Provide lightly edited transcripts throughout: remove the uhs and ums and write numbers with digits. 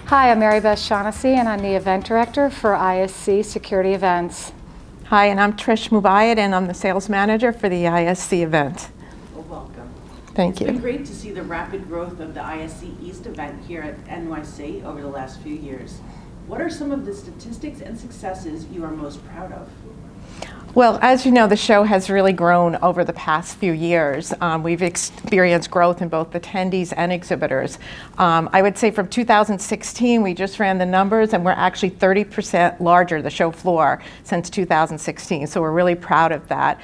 Hi, I'm Mary Beth Shaughnessy, and I'm the event director for ISC Security Events. Hi, and I'm Trish Mubayat, and I'm the sales manager for the ISC event. Well, welcome. Thank you. It's been great to see the rapid growth of the ISC East event here at NYC over the last few years. What are some of the statistics and successes you are most proud of? Well, as you know, the show has really grown over the past few years. We've experienced growth in both attendees and exhibitors. I would say from 2016, we just ran the numbers, and we're actually 30% larger, the show floor, since 2016. So we're really proud of that.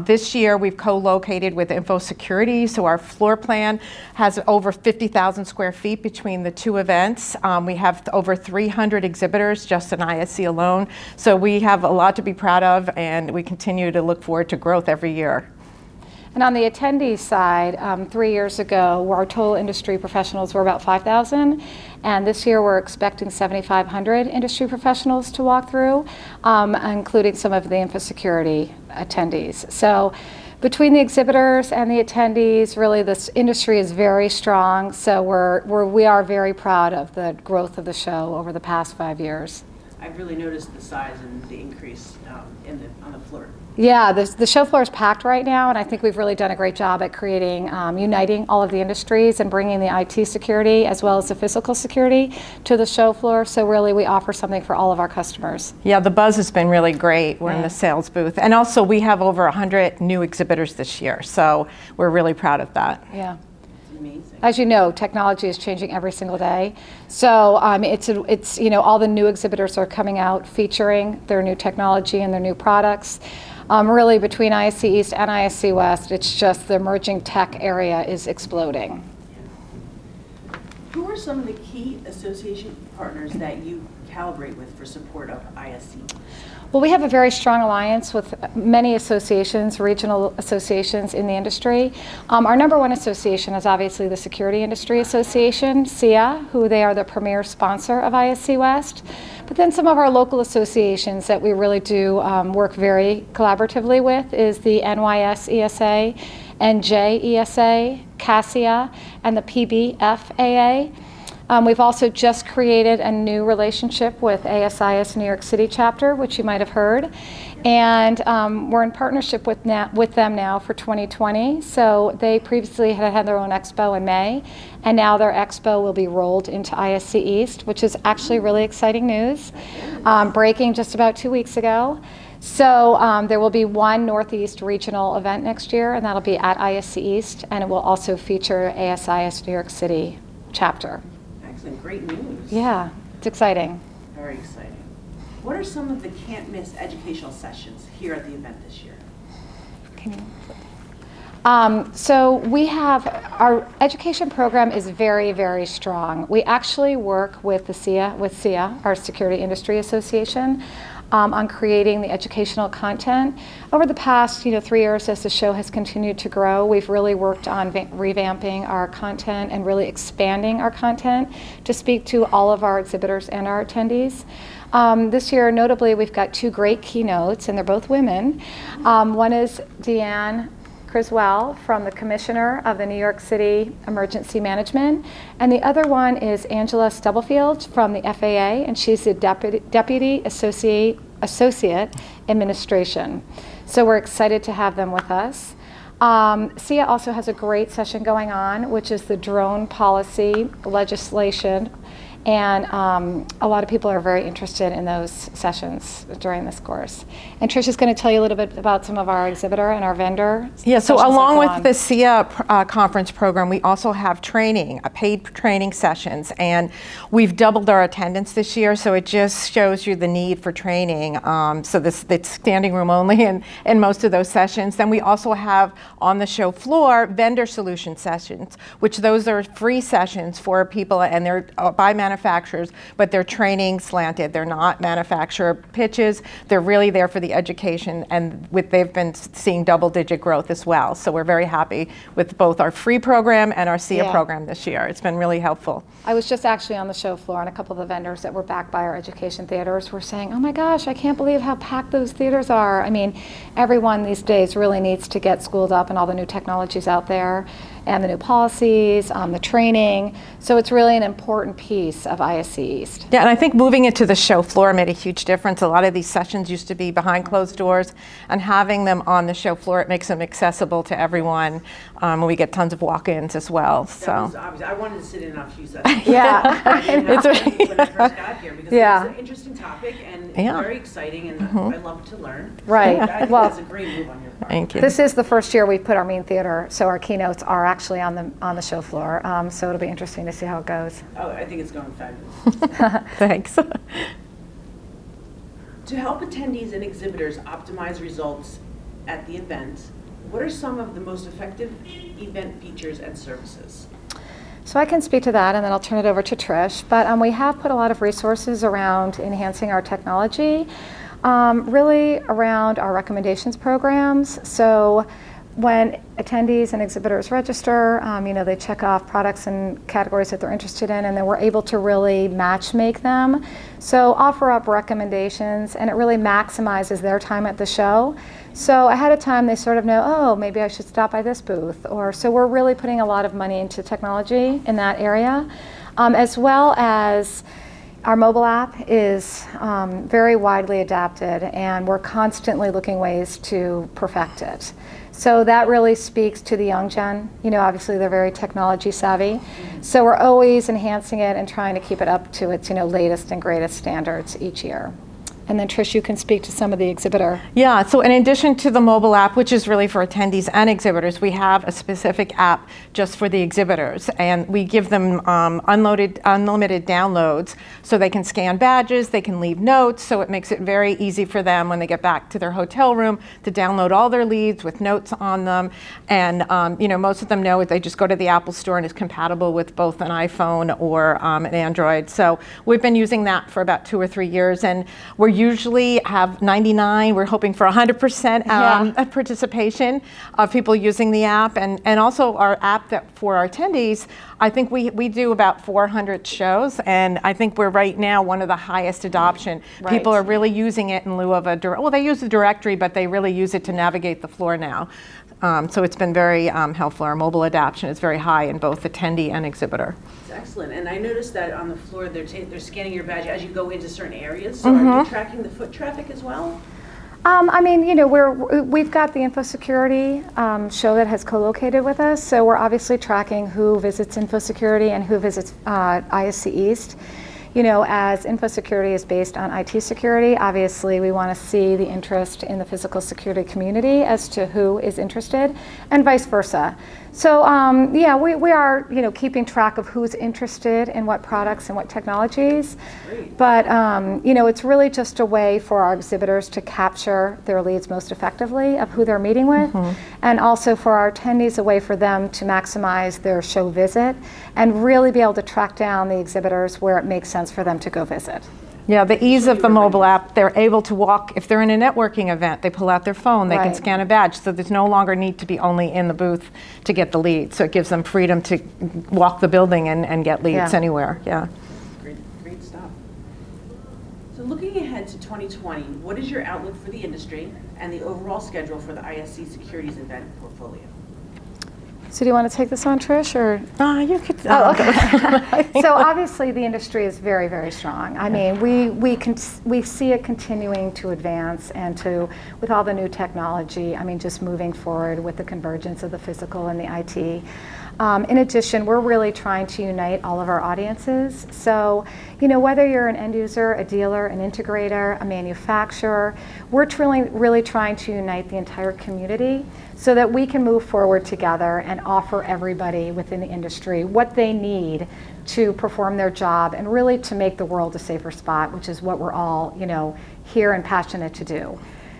This year, we've co-located with Info Security, so our floor plan has over 50,000 square feet between the two events. We have over 300 exhibitors just in ISC alone, so we have a lot to be proud of, and we continue to look forward to growth every year. And on the attendees side, 3 years ago, our total industry professionals were about 5,000, and this year we're expecting 7,500 industry professionals to walk through, including some of the Info Security attendees. So between the exhibitors and the attendees, really this industry is very strong, so we are very proud of the growth of the show over the past 5 years. I've really noticed the size and the increase on the floor. Yeah, the show floor is packed right now, and I think we've really done a great job at creating, uniting all of the industries and bringing the IT security as well as the physical security to the show floor. So really, we offer something for all of our customers. Yeah, the buzz has been really great. We're in the sales booth. And also, we have over 100 new exhibitors this year, so we're really proud of that. Yeah. Amazing. As you know, technology is changing every single day. So it's all the new exhibitors are coming out featuring their new technology and their new products. Really, between ISC East and ISC West, it's just the emerging tech area is exploding. Who are some of the key association partners that you calibrate with for support of ISC? Well, we have a very strong alliance with many associations, regional associations in the industry. Our number one association is obviously the Security Industry Association, SIA, who they are the premier sponsor of ISC West. But then some of our local associations that we really do work very collaboratively with is the NYS ESA, NJ ESA, CASIA, and the PBFAA. We've also just created a new relationship with ASIS New York City chapter, which you might have heard. And we're in partnership with them now for 2020. So they previously had their own expo in May, and now their expo will be rolled into ISC East, which is actually really exciting news, breaking just about 2 weeks ago. So there will be one Northeast regional event next year, and that'll be at ISC East, and it will also feature ASIS New York City chapter. Excellent, great news. Yeah, it's exciting. Very exciting. What are some of the can't miss educational sessions here at the event this year? So we have, our education program is very, very strong. We actually work with SIA, our Security Industry Association, on creating the educational content. Over the past 3 years, as the show has continued to grow, we've really worked on revamping our content and really expanding our content to speak to all of our exhibitors and our attendees. This year, notably, we've got 2 great keynotes, and they're both women. One is Deanne Criswell from the Commissioner of the New York City Emergency Management, and the other one is Angela Stubblefield from the FAA, and she's the Deputy Associate Administration. So we're excited to have them with us. SIA also has a great session going on, which is the drone policy legislation. And a lot of people are very interested in those sessions during this course. And Trish is going to tell you a little bit about some of our exhibitor and our vendor. Yeah, so along with the SIA conference program, we also have training, paid training sessions. And we've doubled our attendance this year, so it just shows you the need for training. So it's standing room only in most of those sessions. Then we also have on the show floor vendor solution sessions, which those are free sessions for people, and they're by manufacturers, but they're training slanted. They're not manufacturer pitches. They're really there for the education, and they've been seeing double-digit growth as well. So we're very happy with both our free program and our SIA program this year. It's been really helpful. I was just actually on the show floor, and a couple of the vendors that were backed by our education theaters were saying, "Oh my gosh, I can't believe how packed those theaters are." I mean, everyone these days really needs to get schooled up in all the new technologies out there. and the new policies, the training. So it's really an important piece of ISC East. Yeah, and I think moving it to the show floor made a huge difference. A lot of these sessions used to be behind closed doors, and having them on the show floor, it makes them accessible to everyone. We get tons of walk-ins as well. That So was obvious. I wanted to sit in on a few sessions. Yeah. I didn't have It's to when I first got here because Yeah. it's an interesting topic and Yeah. very exciting, and I love to learn. Right. So I think Well, that's a great move on your part. thank you. this is the first year we've put our main theater, so our keynotes are actually on the show floor. So it'll be interesting to see how it goes. Oh, I think it's going fabulous. Thanks. To help attendees and exhibitors optimize results at the event, what are some of the most effective event features and services? So I can speak to that, and then I'll turn it over to Trish. But we have put a lot of resources around enhancing our technology, really around our recommendations programs. So when attendees and exhibitors register, they check off products and categories that they're interested in, and then we're able to really match make them. So offer up recommendations, and it really maximizes their time at the show. So ahead of time, they sort of know, oh, maybe I should stop by this booth. So we're really putting a lot of money into technology in that area, as well as our mobile app is very widely adapted, and we're constantly looking ways to perfect it. So that really speaks to the young gen. Obviously they're very technology savvy. So we're always enhancing it and trying to keep it up to its, latest and greatest standards each year. And then Trish, you can speak to some of the exhibitor. Yeah, so in addition to the mobile app, which is really for attendees and exhibitors, we have a specific app just for the exhibitors. And we give them unlimited downloads so they can scan badges, they can leave notes, so it makes it very easy for them when they get back to their hotel room to download all their leads with notes on them. And most of them know it. They just go to the Apple Store and it's compatible with both an iPhone or an Android. So we've been using that for about 2 or 3 years, and we're usually have 99, we're hoping for 100% participation of people using the app, and also our app that for our attendees, I think we do about 400 shows, and I think we're right now one of the highest adoption. Right. People are really using it in lieu of they use the directory, but they really use it to navigate the floor now. So it's been very helpful. Our mobile adoption is very high in both attendee and exhibitor. It's excellent. And I noticed that on the floor they're scanning your badge as you go into certain areas. So are you tracking the foot traffic as well? We've got the InfoSecurity show that has co-located with us, so we're obviously tracking who visits InfoSecurity and who visits ISC East. As InfoSecurity is based on IT security, obviously we want to see the interest in the physical security community as to who is interested, and vice versa. So we are keeping track of who's interested in what products and what technologies. Great. But it's really just a way for our exhibitors to capture their leads most effectively of who they're meeting with, and also for our attendees, a way for them to maximize their show visit and really be able to track down the exhibitors where it makes sense for them to go visit. Yeah, the ease of the mobile app, they're able to walk, if they're in a networking event, they pull out their phone, they can Right. scan a badge, so there's no longer need to be only in the booth to get the lead. So it gives them freedom to walk the building and get leads Yeah. anywhere, yeah. Great stuff. So looking ahead to 2020, what is your outlook for the industry and the overall schedule for the ISC Securities event portfolio? So do you want to take this on, Trish, or? You could. Oh, okay. So obviously the industry is very, very strong. I mean, we see it continuing to advance and with all the new technology, just moving forward with the convergence of the physical and the IT. In addition, we're really trying to unite all of our audiences. So, whether you're an end user, a dealer, an integrator, a manufacturer, we're really trying to unite the entire community so that we can move forward together and offer everybody within the industry what they need to perform their job and really to make the world a safer spot, which is what we're all, here and passionate to do.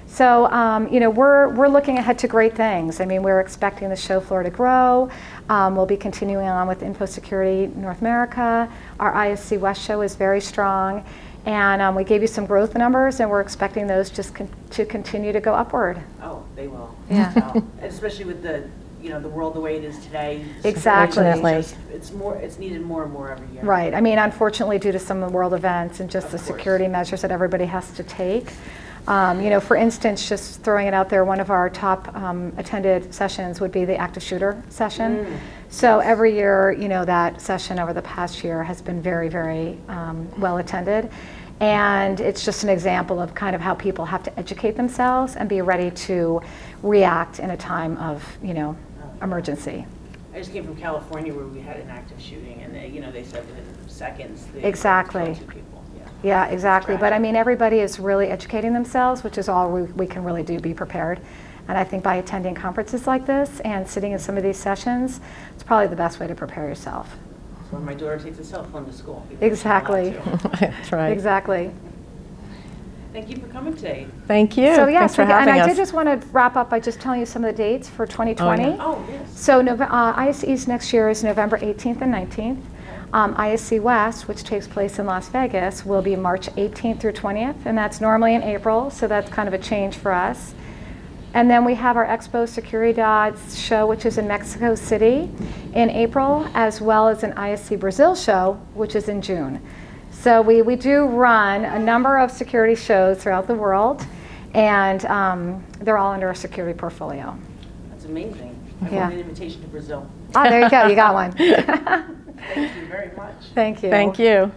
So, we're looking ahead to great things. We're expecting the show floor to grow. We'll be continuing on with InfoSecurity North America. Our ISC West show is very strong. And we gave you some growth numbers, and we're expecting those just to continue to go upward. Oh, they will. Yeah. Especially with the world the way it is today. Exactly. It's needed more and more every year. Right. Unfortunately, due to some of the world events and just Of the course. security measures that everybody has to take. For instance, just throwing it out there, one of our top attended sessions would be the active shooter session. So every year, that session over the past year has been very, very well attended. And it's just an example of kind of how people have to educate themselves and be ready to react in a time of, emergency. I just came from California where we had an active shooting, and they said within seconds they Exactly. killed 2 people. Yeah, exactly. But I mean, everybody is really educating themselves, which is all we can really do, be prepared. And I think by attending conferences like this and sitting in some of these sessions, it's probably the best way to prepare yourself. So when my daughter takes a cell phone to school. Exactly. That's right. Exactly. Thank you for coming today. Thank you. So yes, Thanks for having and I us. did just want to wrap up by just telling you some of the dates for 2020. Oh, yeah. Oh, yes. So ISC East next year is November 18th and 19th. ISC West, which takes place in Las Vegas, will be March 18th through 20th, and that's normally in April, so that's kind of a change for us. And then we have our Expo Seguridad show, which is in Mexico City in April, as well as an ISC Brazil show, which is in June. So we do run a number of security shows throughout the world, and they're all under our security portfolio. That's amazing. I Yeah. want an invitation to Brazil. Ah, there you go. You got one. Thank you very much. Thank you. Thank you.